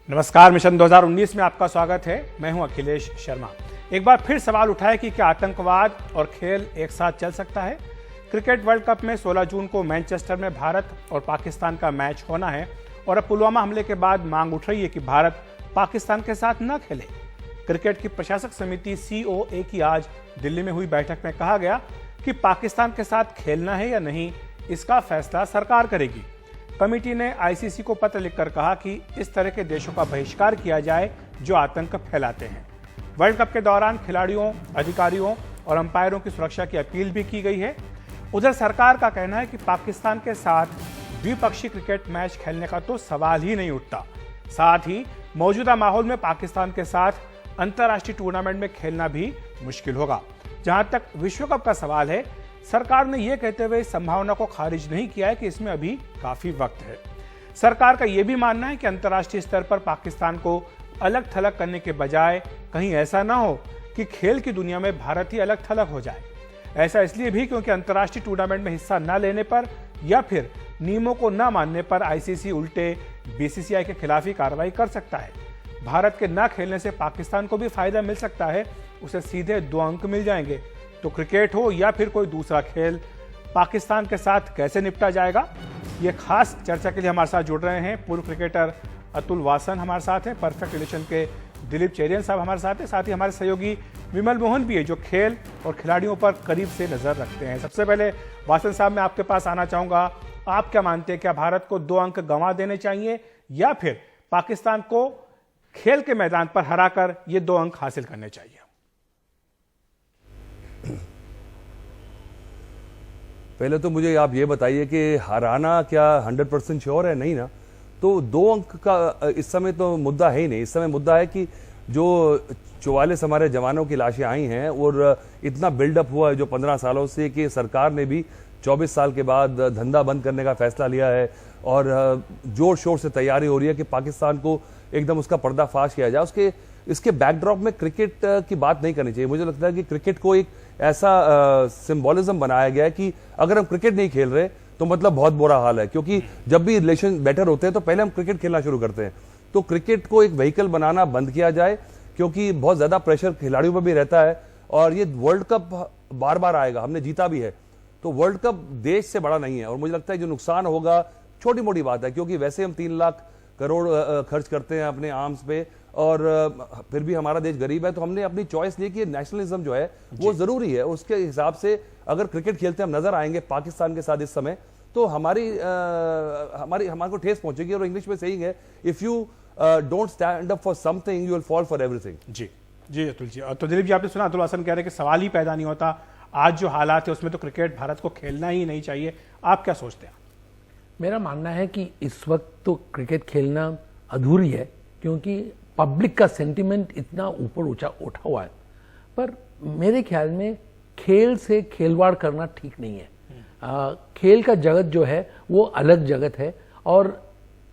नमस्कार, मिशन 2019 में आपका स्वागत है। मैं हूं अखिलेश शर्मा। एक बार फिर सवाल उठा है कि क्या आतंकवाद और खेल एक साथ चल सकता है। क्रिकेट वर्ल्ड कप में 16 जून को मैनचेस्टर में भारत और पाकिस्तान का मैच होना है और अब पुलवामा हमले के बाद मांग उठ रही है कि भारत पाकिस्तान के साथ न खेले। क्रिकेट की प्रशासक समिति COA की आज दिल्ली में हुई बैठक में कहा गया कि पाकिस्तान के साथ खेलना है या नहीं, इसका फैसला सरकार करेगी। कमेटी ने ICC को पत्र लिखकर कहा कि इस तरह के देशों का बहिष्कार किया जाए जो आतंक फैलाते हैं। वर्ल्ड कप के दौरान खिलाड़ियों, अधिकारियों और अंपायरों की सुरक्षा की अपील भी की गई है। उधर सरकार का कहना है कि पाकिस्तान के साथ द्विपक्षीय क्रिकेट मैच खेलने का तो सवाल ही नहीं उठता। साथ ही मौजूदा माहौल में पाकिस्तान के साथ अंतर्राष्ट्रीय टूर्नामेंट में खेलना भी मुश्किल होगा। जहां तक विश्व कप का सवाल है, सरकार ने यह कहते हुए इस संभावना को खारिज नहीं किया है कि इसमें अभी काफी वक्त है। सरकार का यह भी मानना है कि अंतर्राष्ट्रीय स्तर पर पाकिस्तान को अलग थलग करने के बजाय कहीं ऐसा ना हो कि खेल की दुनिया में भारत ही अलग थलग हो जाए। ऐसा इसलिए भी क्योंकि अंतर्राष्ट्रीय टूर्नामेंट में हिस्सा न लेने पर या फिर नियमों को न मानने पर ICC उल्टे BCCI के खिलाफ ही कार्रवाई कर सकता है। भारत के न खेलने से पाकिस्तान को भी फायदा मिल सकता है, उसे सीधे 2 अंक मिल जाएंगे। तो क्रिकेट हो या फिर कोई दूसरा खेल, पाकिस्तान के साथ कैसे निपटा जाएगा, ये खास चर्चा के लिए हमारे साथ जुड़ रहे हैं पूर्व क्रिकेटर अतुल वासन हमारे साथ हैं, परफेक्ट रिलेशन के दिलीप चेरियन साहब हमारे साथ हैं, साथ ही हमारे सहयोगी विमल मोहन भी है जो खेल और खिलाड़ियों पर करीब से नजर रखते हैं। सबसे पहले वासन साहब, मैं आपके पास आना चाहूंगा। आप क्या मानते हैं, क्या भारत को 2 अंक गंवा देने चाहिए या फिर पाकिस्तान को खेल के मैदान पर हराकर ये 2 अंक हासिल करने चाहिए? पहले तो मुझे आप ये बताइए कि हराना क्या 100% श्योर है? नहीं ना। तो 2 अंक का इस समय तो मुद्दा है ही नहीं। इस समय मुद्दा है कि जो 44 हमारे जवानों की लाशें आई हैं और इतना बिल्डअप हुआ है जो 15 सालों से, कि सरकार ने भी 24 साल के बाद धंधा बंद करने का फैसला लिया है और जोर शोर से तैयारी हो रही है कि पाकिस्तान को एकदम उसका पर्दाफाश किया जाए। इसके बैकड्रॉप में क्रिकेट की बात नहीं करनी चाहिए। मुझे लगता है कि क्रिकेट को एक ऐसा सिंबोलिज्म बनाया गया है कि अगर हम क्रिकेट नहीं खेल रहे तो मतलब बहुत बुरा हाल है, क्योंकि जब भी रिलेशन बेटर होते हैं तो पहले हम क्रिकेट खेलना शुरू करते हैं। तो क्रिकेट को एक व्हीकल बनाना बंद किया जाए, क्योंकि बहुत ज्यादा प्रेशर खिलाड़ियों पर भी रहता है और ये वर्ल्ड कप बार बार आएगा, हमने जीता भी है। तो वर्ल्ड कप देश से बड़ा नहीं है और मुझे लगता है जो नुकसान होगा छोटी मोटी बात है, क्योंकि वैसे हम 3 लाख करोड़ खर्च करते हैं अपने आर्म्स पे और फिर भी हमारा देश गरीब है। तो हमने अपनी चॉइस ली कि नेशनलिज्म जो है वो जरूरी है। उसके हिसाब से अगर क्रिकेट खेलते हम नजर आएंगे पाकिस्तान के साथ इस समय, तो हमारे को ठेस पहुंचेगी। और इंग्लिश में सेइंग है, if you don't stand up for something you will fall for everything. जी अतुल जी। तो दिलीप जी, आपने सुना अतुल वासन कह रहे हैं कि सवाल ही पैदा नहीं होता। आज जो हालात है उसमें तो क्रिकेट भारत को खेलना ही नहीं चाहिए। आप क्या सोचते हैं? मेरा मानना है कि इस वक्त तो क्रिकेट खेलना अधूरी है, क्योंकि पब्लिक का सेंटिमेंट इतना ऊपर उठा हुआ है। पर मेरे ख्याल में खेल से खेलवाड़ करना ठीक नहीं है। खेल का जगत जो है वो अलग जगत है और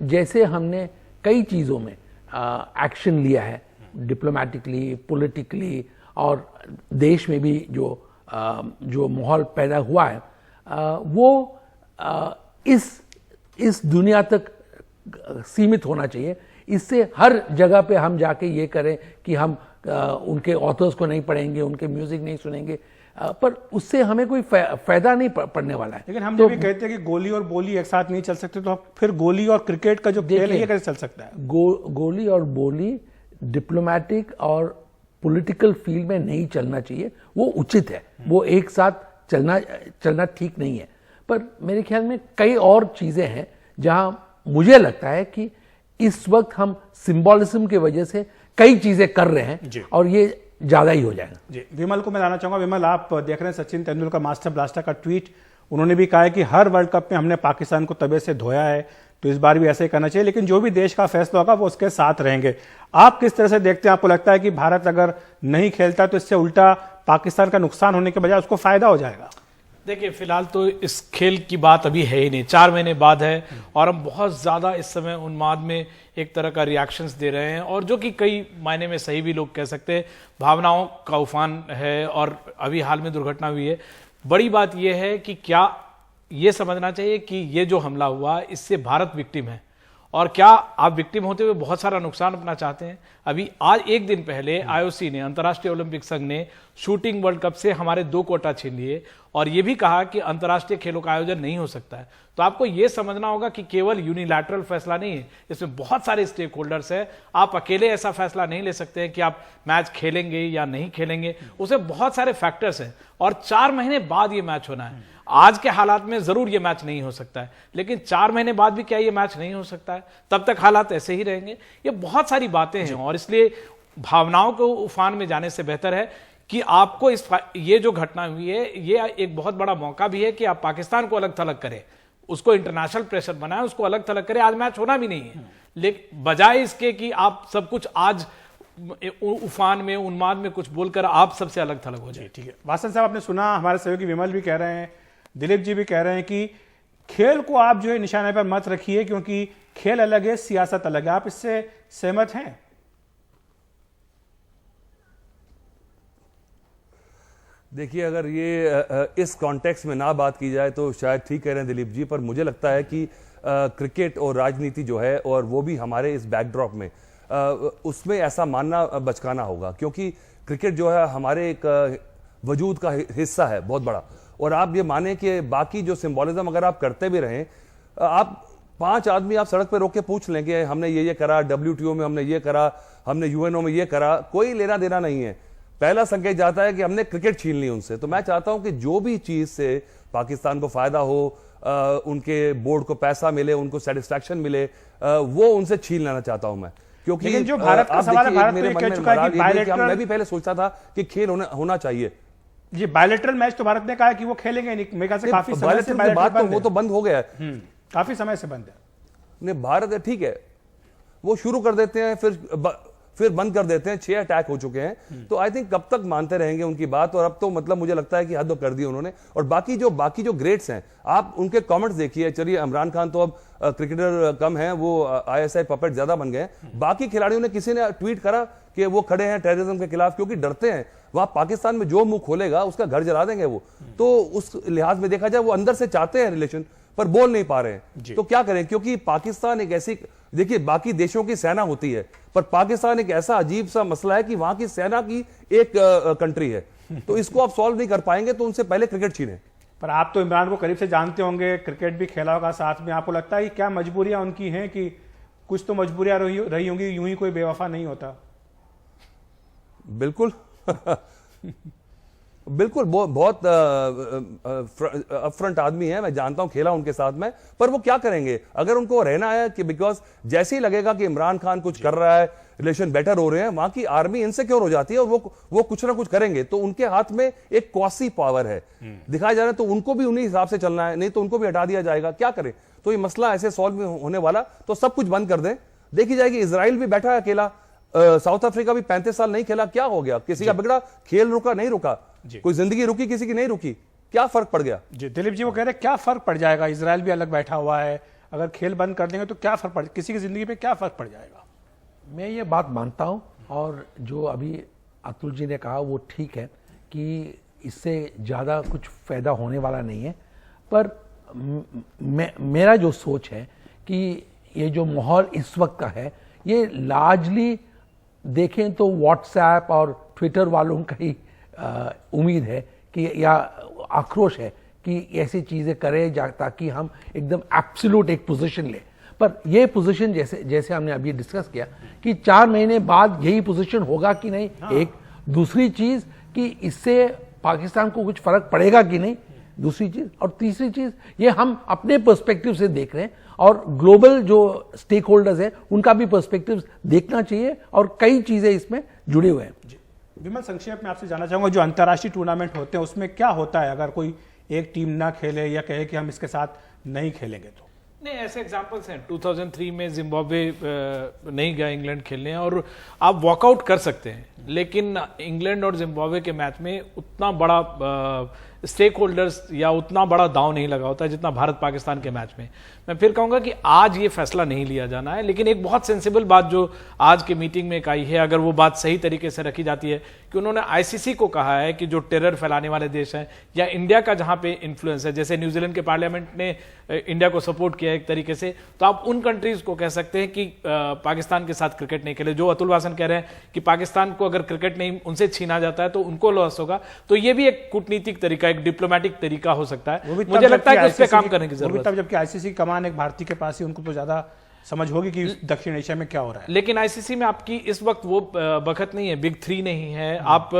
जैसे हमने कई चीज़ों में एक्शन लिया है, डिप्लोमेटिकली, पॉलिटिकली, और देश में भी जो माहौल पैदा हुआ है वो इस दुनिया तक सीमित होना चाहिए। इससे हर जगह पे हम जाके ये करें कि हम उनके ऑथर्स को नहीं पढ़ेंगे, उनके म्यूजिक नहीं सुनेंगे, पर उससे हमें कोई फायदा नहीं पड़ने वाला है। लेकिन हम तो भी कहते हैं कि गोली और बोली एक साथ नहीं चल सकते, तो फिर गोली और क्रिकेट का जो खेल है ये कैसे चल सकता है? गोली और बोली डिप्लोमेटिक और पॉलिटिकल फील्ड में नहीं चलना चाहिए, वो उचित है। वो एक साथ चलना ठीक नहीं है। पर मेरे ख्याल में कई और चीजें हैं जहां मुझे लगता है कि इस वक्त हम सिंबोलिज्म की वजह से कई चीजें कर रहे हैं और ये ज्यादा ही हो जाएगा। जी, विमल को मैं लाना चाहूंगा। विमल, आप देख रहे हैं सचिन तेंदुलकर मास्टर ब्लास्टर का ट्वीट। उन्होंने भी कहा है कि हर वर्ल्ड कप में हमने पाकिस्तान को तबे से धोया है, तो इस बार भी ऐसे ही करना चाहिए, लेकिन जो भी देश का फैसला होगा वो उसके साथ रहेंगे। आप किस तरह से देखते हैं? आपको लगता है कि भारत अगर नहीं खेलता तो इससे उल्टा पाकिस्तान का नुकसान होने के बजाय उसको फायदा हो जाएगा? देखिए, फिलहाल तो इस खेल की बात अभी है ही नहीं, 4 महीने बाद है और हम बहुत ज्यादा इस समय उन्माद में एक तरह का रिएक्शंस दे रहे हैं, और जो कि कई मायने में सही भी लोग कह सकते हैं। भावनाओं का उफान है और अभी हाल में दुर्घटना हुई है। बड़ी बात यह है कि क्या ये समझना चाहिए कि ये जो हमला हुआ इससे भारत विक्टिम है और क्या आप विक्टिम होते हुए बहुत सारा नुकसान अपना चाहते हैं? अभी आज एक दिन पहले आईओसी ने, अंतर्राष्ट्रीय ओलंपिक संघ ने शूटिंग वर्ल्ड कप से हमारे 2 कोटा छीन लिए और यह भी कहा कि अंतर्राष्ट्रीय खेलों का आयोजन नहीं हो सकता है। तो आपको यह समझना होगा कि केवल यूनिलैटरल फैसला नहीं है, इसमें बहुत सारे स्टेक होल्डर्स हैं। आप अकेले ऐसा फैसला नहीं ले सकते हैं कि आप मैच खेलेंगे या नहीं खेलेंगे, उसमें बहुत सारे फैक्टर्स हैं और 4 महीने बाद यह मैच होना है। आज के हालात में जरूर यह मैच नहीं हो सकता है, लेकिन 4 महीने बाद भी क्या यह मैच नहीं हो सकता है? तब तक हालात ऐसे ही रहेंगे। ये बहुत सारी बातें हैं और इसलिए भावनाओं को उफान में जाने से बेहतर है कि आपको ये जो घटना हुई है, ये एक बहुत बड़ा मौका भी है कि आप पाकिस्तान को अलग थलग करें, उसको इंटरनेशनल प्रेशर बनाए, उसको अलग थलग करें। आज मैच होना भी नहीं है, लेकिन बजाय इसके कि आप सब कुछ आज उफान में, उन्माद में कुछ बोलकर आप सबसे अलग थलग हो जाए। ठीक है, वासन साहब, आपने सुना, हमारे सहयोगी विमल भी कह रहे हैं, दिलीप जी भी कह रहे हैं कि खेल को आप जो है निशाने पर मत रखिए, क्योंकि खेल अलग है, सियासत अलग है। आप इससे सहमत हैं? देखिए, अगर ये इस कॉन्टेक्स्ट में ना बात की जाए तो शायद ठीक कह रहे हैं दिलीप जी, पर मुझे लगता है कि क्रिकेट और राजनीति जो है, और वो भी हमारे इस बैकड्रॉप में, उसमें ऐसा मानना बचकाना होगा, क्योंकि क्रिकेट जो है हमारे एक वजूद का हिस्सा है बहुत बड़ा। और आप ये माने कि बाकी जो सिंबॉलिज्म अगर आप करते भी रहें, आप 5 आदमी आप सड़क पे रोक के पूछ लें कि हमने ये करा, WTO में हमने ये करा, हमने UNO में ये करा, कोई लेना देना नहीं है। पहला संकेत जाता है कि हमने क्रिकेट छीन ली उनसे। तो मैं चाहता हूं कि जो भी चीज से पाकिस्तान को फायदा हो, उनके बोर्ड को पैसा मिले, उनको सेटिस्फैक्शन मिले, वो उनसे छीन लेना चाहता हूं मैं। क्योंकि जो भारत का सवाल है, भारत तो ये कह चुका है कि बायलैटरल, मैं भी पहले सोचता था कि खेल होना चाहिए। ये बायलैटरल मैच तो भारत ने कहा है कि वो खेलेंगे नहीं, मेरे ख्याल से काफी समय से बात वो तो बंद हो गया है, काफी समय से बंद है। नहीं, भारत ठीक है, वो शुरू कर देते हैं फिर बंद कर देते हैं। 6 अटैक हो चुके हैं, तो आई थिंक कब तक मानते रहेंगे उनकी बात। और अब तो मतलब मुझे लगता है कि हद कर दी उन्होंने। और बाकी जो ग्रेट्स हैं, आप उनके कमेंट्स देखिए। चलिए, इमरान खान तो अब क्रिकेटर कम हैं, वो ISI पपेट ज्यादा बन गए। बाकी खिलाड़ियों ने, किसी ने ट्वीट करा कि वो खड़े हैं टेररिज्म के खिलाफ, क्योंकि डरते हैं वहां पाकिस्तान में जो मुंह खोलेगा उसका घर जला देंगे वो। तो उस लिहाज में देखा जाए, वो अंदर से चाहते हैं रिलेशन, पर बोल नहीं पा रहे हैं। तो क्या करें, क्योंकि पाकिस्तान एक ऐसी, देखिए, बाकी देशों की सेना होती है, पर पाकिस्तान एक ऐसा अजीब सा मसला है कि वहां की सेना की एक कंट्री है। तो इसको आप सॉल्व नहीं कर पाएंगे, तो उनसे पहले क्रिकेट छीने। पर आप तो इमरान को करीब से जानते होंगे, क्रिकेट भी खेला होगा साथ में। आपको लगता है कि क्या मजबूरियां उनकी हैं, कि कुछ तो मजबूरियां रही होंगी, यूं ही कोई बेवफा नहीं होता? बिल्कुल बिल्कुल, बहुत अपफ्रंट आदमी है, मैं जानता हूं, खेला उनके साथ में। पर वो क्या करेंगे अगर उनको रहना है कि बिकॉज जैसे ही लगेगा कि इमरान खान कुछ कर रहा है, रिलेशन बेटर हो रहे हैं, वहां की आर्मी इनसिक्योर हो जाती है और वो कुछ ना कुछ करेंगे। तो उनके हाथ में एक क्वासी पावर है दिखाया जा रहा है, तो उनको भी उन्हीं हिसाब से चलना है, नहीं तो उनको भी हटा दिया जाएगा। क्या करें? तो ये मसला ऐसे सॉल्व होने वाला, तो सब कुछ बंद कर दें। देखी जाएगी, इजराइल भी बैठा है अकेला, साउथ अफ्रीका भी 35 साल नहीं खेला, क्या हो गया? किसी का बिगड़ा? खेल रुका? नहीं रुका। कोई जिंदगी रुकी? किसी की नहीं रुकी। क्या फर्क पड़ गया? जी, दिलीप जी वो कह रहे हैं क्या फर्क पड़ जाएगा, इजराइल भी अलग बैठा हुआ है, अगर खेल बंद कर देंगे तो क्या फर्क पड़, किसी की जिंदगी पे क्या फर्क पड़ जाएगा? मैं ये बात मानता हूं, और जो अभी अतुल जी ने कहा वो ठीक है कि इससे ज़्यादा कुछ फायदा होने वाला नहीं है। पर मेरा जो सोच है कि ये जो माहौल इस वक्त का है, ये लार्जली देखें तो व्हाट्सएप और ट्विटर वालों का ही उम्मीद है कि, या आक्रोश है कि ऐसी चीज़ें करें ताकि हम एकदम एब्सोल्यूट एक पोजीशन लें। पर यह पोजीशन जैसे हमने अभी डिस्कस किया कि 4 महीने बाद यही पोजीशन होगा कि नहीं, एक दूसरी चीज़ कि इससे पाकिस्तान को कुछ फर्क पड़ेगा कि नहीं, दूसरी चीज़, और तीसरी चीज़ ये हम अपने पर्सपेक्टिव से देख रहे हैं और ग्लोबल जो स्टेक होल्डर्स हैं उनका भी पर्सपेक्टिव देखना चाहिए, और कई चीज़ें इसमें जुड़े हुए हैं। विमल, संक्षेप में आपसे जानना चाहूंगा, जो अंतर्राष्ट्रीय टूर्नामेंट होते हैं उसमें क्या होता है अगर कोई एक टीम ना खेले या कहे कि हम इसके साथ नहीं खेलेंगे? तो नहीं, ऐसे एग्जांपल्स हैं। 2003 में जिम्बाब्वे नहीं गया इंग्लैंड खेलने, और आप वॉकआउट कर सकते हैं, लेकिन इंग्लैंड और जिम्बाब्वे के मैच में उतना बड़ा स्टेक होल्डर्स या उतना बड़ा दांव नहीं लगा होता जितना भारत पाकिस्तान के मैच में। मैं फिर कहूंगा कि आज ये फैसला नहीं लिया जाना है, लेकिन एक बहुत सेंसिबल बात जो आज के मीटिंग में एक आई है, अगर वो बात सही तरीके से रखी जाती है कि उन्होंने आईसीसी को कहा है कि जो टेरर फैलाने वाले देश हैं या इंडिया का जहां पे इन्फ्लुएंस है, जैसे न्यूजीलैंड के पार्लियामेंट ने इंडिया को सपोर्ट किया एक तरीके से, तो आप उन कंट्रीज को कह सकते हैं कि पाकिस्तान के साथ क्रिकेट नहीं खेले। जो अतुल वासन कह रहे हैं कि पाकिस्तान को अगर क्रिकेट नहीं उनसे छीना जाता है तो उनको लॉस होगा, तो ये भी एक कूटनीतिक तरीका, एक डिप्लोमेटिक तरीका हो सकता है। मुझे लगता है कि उस पर काम करने की जरूरत है। जबकि आईसीसी कमान एक भारतीय के पास ही, उनको तो ज्यादा समझ होगी कि दक्षिण एशिया में क्या हो रहा है। लेकिन आईसीसी में आपकी इस वक्त वो बखत नहीं है, बिग 3 नहीं है, आप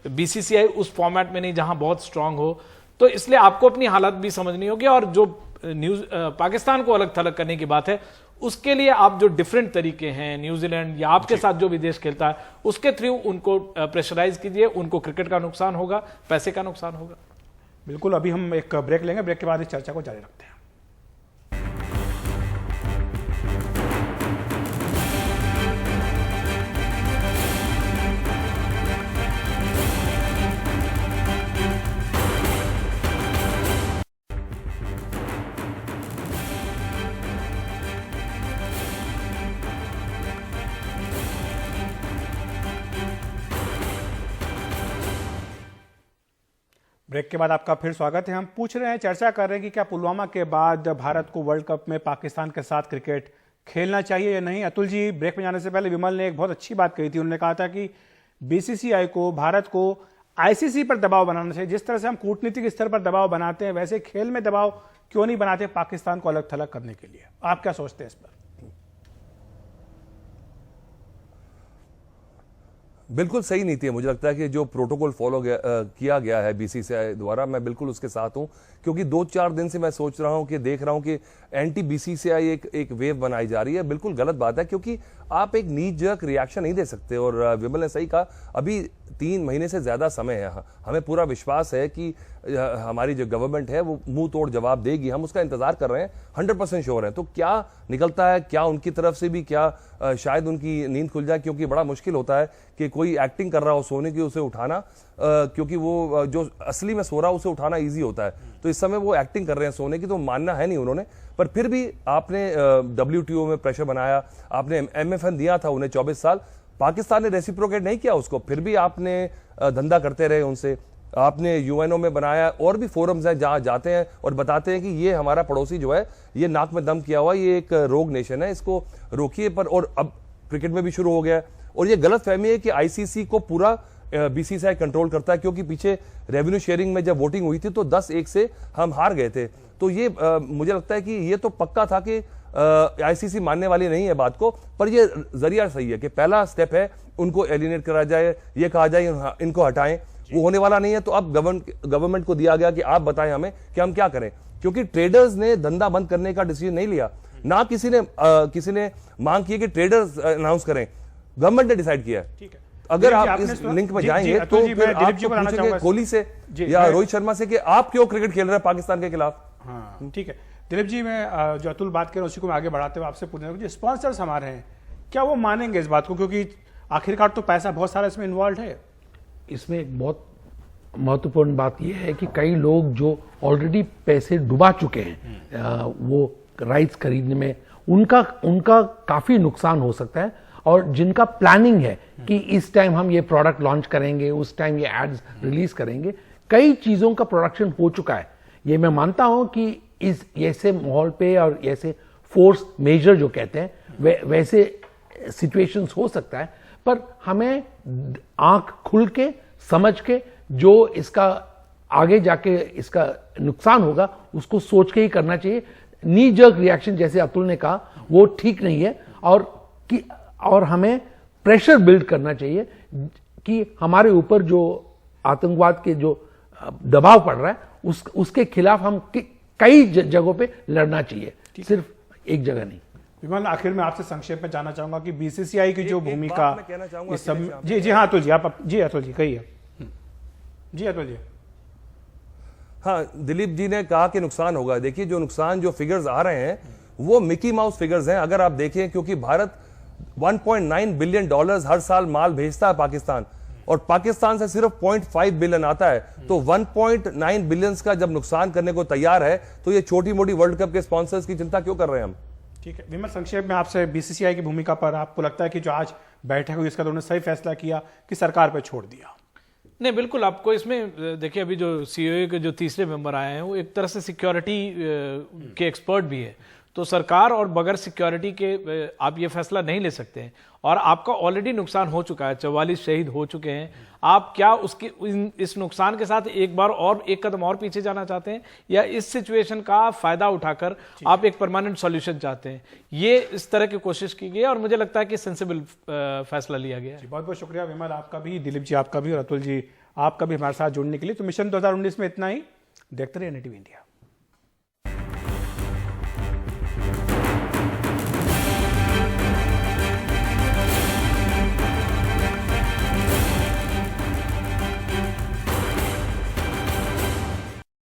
बीसीसीआई उस फॉर्मेट में नहीं जहां बहुत स्ट्रांग हो, तो इसलिए आपको अपनी हालत भी समझनी होगी। और जो पाकिस्तान को अलग थलग करने की बात है, उसके लिए आप जो डिफरेंट तरीके हैं, न्यूजीलैंड या आपके साथ जो विदेश खेलता है उसके थ्रू उनको प्रेशराइज कीजिए, उनको क्रिकेट का नुकसान होगा, पैसे का नुकसान होगा। बिल्कुल, अभी हम एक ब्रेक लेंगे, ब्रेक के बाद इस चर्चा को जारी रखते हैं। ब्रेक के बाद आपका फिर स्वागत है। हम पूछ रहे हैं, चर्चा कर रहे हैं कि क्या पुलवामा के बाद भारत को वर्ल्ड कप में पाकिस्तान के साथ क्रिकेट खेलना चाहिए या नहीं। अतुल जी, ब्रेक में जाने से पहले विमल ने एक बहुत अच्छी बात कही थी। उन्होंने कहा था कि बीसीसीआई को भारत को आईसीसी पर दबाव बनाना चाहिए। जिस तरह से हम कूटनीतिक स्तर पर दबाव बनाते हैं, वैसे खेल में दबाव क्यों नहीं बनाते पाकिस्तान को अलग थलग करने के लिए। आप क्या सोचते हैं इस पर? बिल्कुल सही नीति है। मुझे लगता है कि जो प्रोटोकॉल फॉलो किया गया है बीसीसीआई द्वारा, मैं बिल्कुल उसके साथ हूं, क्योंकि 2-4 दिन से मैं सोच रहा हूं कि देख रहा हूं कि एंटी बीसीसीआई एक वेव बनाई जा रही है। बिल्कुल गलत बात है, क्योंकि आप एक नी जर्क रिएक्शन नहीं दे सकते। और विमल ने सही कहा, अभी 3 महीने से ज्यादा समय है, हमें पूरा विश्वास है कि हमारी जो गवर्नमेंट है वो मुंह तोड़ जवाब देगी। हम उसका इंतजार कर रहे हैं, 100% श्योर हैं। तो क्या निकलता है, क्या उनकी तरफ से भी क्या शायद उनकी नींद खुल जाए, क्योंकि बड़ा मुश्किल होता है कि कोई एक्टिंग कर रहा हो सोने की, उसे उठाना, क्योंकि वो जो असली में सो रहा है उसे उठाना ईजी होता है। तो इस समय वो एक्टिंग कर रहे हैं सोने की, तो मानना है नहीं उन्होंने। पर फिर भी आपने WTO में प्रेशर बनाया, आपने MFN दिया था उन्हें 24 साल, पाकिस्तान ने रेसिप्रोकेट नहीं किया उसको, फिर भी आपने धंधा करते रहे उनसे। आपने UNO में बनाया, और भी फोरम्स हैं जहां जाते हैं और बताते हैं कि ये हमारा पड़ोसी जो है ये नाक में दम किया हुआ, ये एक रोग नेशन है, इसको रोकिए। पर और अब क्रिकेट में भी शुरू हो गया है। और ये गलत फहमी है कि आईसीसी को पूरा बीसीसीआई कंट्रोल करता है, क्योंकि पीछे रेवेन्यू शेयरिंग में जब वोटिंग हुई थी तो 10-1 से हम हार गए थे। तो ये मुझे लगता है कि ये तो पक्का था कि आईसीसी मानने वाली नहीं है बात को। पर ये जरिया सही है कि पहला स्टेप है, उनको एलिमिनेट करा जाए, ये कहा जाए इनको हटाएं। वो होने वाला नहीं है, तो अब गवर्नमेंट को दिया गया कि आप बताएं हमें कि हम क्या करें, क्योंकि ट्रेडर्स ने धंधा बंद करने का डिसीजन नहीं लिया, ना किसी ने मांग की कि ट्रेडर्स अनाउंस करें, गवर्नमेंट ने डिसाइड किया है। अगर आप इस लिंक में जाएंगे तो फिर आप पूछेंगे कोहली से या रोहित शर्मा से कि आप क्यों क्रिकेट खेल रहे हैं पाकिस्तान के खिलाफ। हाँ, ठीक है दिलीप जी, मैं जो अतुल बात कर रहे हैं उसी को मैं आगे बढ़ाते हुए आपसे पूछना चाहूंगा, स्पॉन्सर्स हमारे हैं, क्या वो मानेंगे इस बात को, क्योंकि आखिरकार तो पैसा बहुत सारा इसमें इन्वॉल्व है। इसमें एक बहुत महत्वपूर्ण बात यह है कि कई लोग जो ऑलरेडी पैसे डुबा चुके हैं वो राइट्स खरीदने में, उनका काफी नुकसान हो सकता है। और जिनका प्लानिंग है कि इस टाइम हम ये प्रोडक्ट लॉन्च करेंगे, उस टाइम ये एड्स रिलीज करेंगे, कई चीजों का प्रोडक्शन हो चुका है। ये मैं मानता हूं कि इस ऐसे माहौल पे और ऐसे फोर्स मेजर जो कहते हैं वैसे सिचुएशंस हो सकता है। पर हमें आंख खुल के समझ के जो इसका आगे जाके इसका नुकसान होगा उसको सोच के ही करना चाहिए। नी जर्क रिएक्शन जैसे अतुल ने कहा वो ठीक नहीं है। और हमें प्रेशर बिल्ड करना चाहिए कि हमारे ऊपर जो आतंकवाद के जो दबाव पड़ रहा है उसके खिलाफ हम कई जगहों पे लड़ना चाहिए, सिर्फ एक जगह नहीं। विमल, आखिर में आपसे संक्षेप में जानना चाहूंगा कि बीसीसीआई की जो भूमिका इस सब, जी हाँ अतुल जी, आप जी अतुल जी कहिए। जी अतुल जी। हाँ, दिलीप जी ने कहा कि नुकसान होगा। देखिए, जो नुकसान जो फिगर्स आ रहे हैं वो मिकी माउस फिगर्स हैं। अगर आप देखें, क्योंकि भारत $1.9 बिलियन हर साल माल भेजता है पाकिस्तान, और पाकिस्तान से सिर्फ 0.5 बिलियन आता है, तो 1.9 बिलियन का जब नुकसान करने को तैयार है, तो ये छोटी मोटी वर्ल्ड कप के स्पॉन्सर्स की चिंता क्यों कर रहे हैं हम? ठीक है विमल, संक्षेप में आपसे बीसीसीआई की भूमिका पर आपको लगता है कि जो आज बैठक हुई इसका तो उन्होंने सही फैसला किया कि सरकार पर छोड़ दिया? नहीं, बिल्कुल। आपको इसमें देखिए, अभी जो सीओए के जो तीसरे मेंबर आए हैं वो एक तरह से सिक्योरिटी के एक्सपर्ट भी है, तो सरकार और बगैर सिक्योरिटी के आप ये फैसला नहीं ले सकते हैं। और आपका ऑलरेडी नुकसान हो चुका है, 44 शहीद हो चुके हैं। आप क्या उसके इस नुकसान के साथ एक बार और एक कदम और पीछे जाना चाहते हैं, या इस सिचुएशन का फायदा उठाकर आप एक परमानेंट सॉल्यूशन चाहते हैं? ये इस तरह की कोशिश की गई है और मुझे लगता है कि सेंसिबल फैसला लिया गया है। बहुत बहुत शुक्रिया विमल, आपका भी, दिलीप जी आपका भी, और अतुल जी आपका भी हमारे साथ जुड़ने के लिए। तो मिशन 2019 में इतना ही। देखते रहिए NDTV इंडिया।